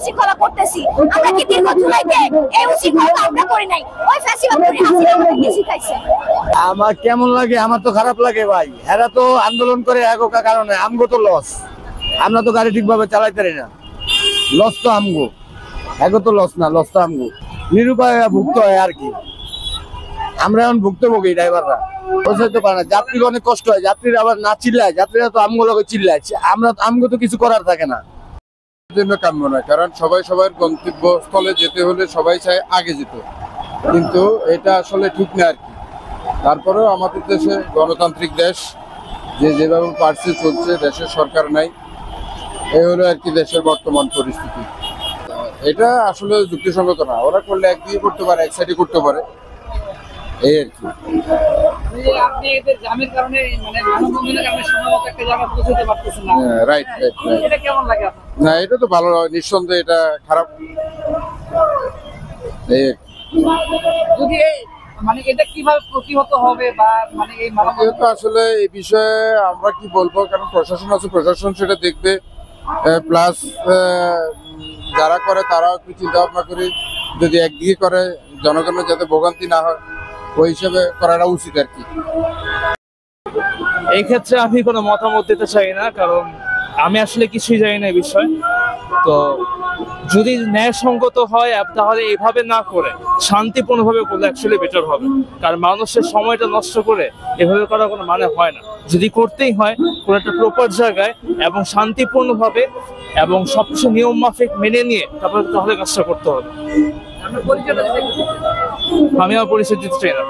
উশৃঙ্খলা করতেছি। আমরা কি দীর্ঘ জুলাইতে এই উশৃঙ্খলা আমরা করি নাই, ওই ফ্যাসিবাদ করে হাসিনা আমাদেরকে শিখাইছে। আমার কেমন লাগে? আমার তো খারাপ লাগে ভাই। এরা তো আন্দোলন করে একা কারণে, আমগো তো লস। আমরা তো গাড়ি ঠিকভাবে চালাইতে পারি না, লস তো আমগো। এগো তো লস না, লস তো আমগো। নিরুপায় ভুক্ত হয় আর কি। আমরা এখন ভুক্তভোগী ড্রাইভাররা, বুঝতে পারে না। যাত্রীর অনেক কষ্ট হয়, যাত্রীরা আবার না চিল্লায়, যাত্রীরা তো আমগো লোকে চিল্লায়। আমগো তো কিছু করার থাকে না। জন্য কাম্য নয়, কারণ সবাই সবার গন্তব্যস্থলে যেতে হলে সবাই চায় আগে যেতে, কিন্তু এটা আসলে ঠিক না আর কি। তারপরেও আমাদের দেশে গণতান্ত্রিক দেশ, যেভাবে পারছে চলছে, দেশের সরকার নাই, এই হলো আর কি দেশের বর্তমান পরিস্থিতি। এটা আসলে যুক্তিসঙ্গত না। ওরা করলে একদিকে করতে পারে, এক সাইডে করতে পারে, এই আর কি। আপনি এদের জামের কারণে মানে মানববন্ধনের কারণে সময়মতো একটা জায়গায় পৌঁছতে পারতেছেন না। রাইট। এটা কেমন লাগে আপনার? না, এটা তো ভালো, নিঃসন্দেহে এটা খারাপ। যদি মানে এটা কিভাবে প্রতিহত হবে বা মানে এই তো আসলে এই বিষয়ে আমরা কি বলবো, কারণ প্রশাসন আছে, প্রশাসন সেটা দেখবে। প্লাস যারা করে তারাও একটু চিন্তা ভাবনা করে, যদি একদিকে করে জনগণের যাতে ভোগান্তি না হয়, ওই হিসেবে করাটা উচিত আর কি। এই ক্ষেত্রে আমি কোনো মতামত দিতে চাই না, কারণ আমি আসলে কিছুই জানি না এই বিষয়। তো যদি ন্যায়সঙ্গত হয় তাহলে এইভাবে না করে শান্তিপূর্ণভাবে করলে অ্যাকচুয়ালি বেটার হবে। কারণ মানুষের সময়টা নষ্ট করে এভাবে করার কোনো মানে হয় না। যদি করতেই হয় কোনো একটা প্রপার জায়গায় এবং শান্তিপূর্ণভাবে এবং সবকিছু নিয়ম মাফিক মেনে নিয়ে তাহলে কাজটা করতে হবে। আমি আমার পরিচয় দিতে চাই না।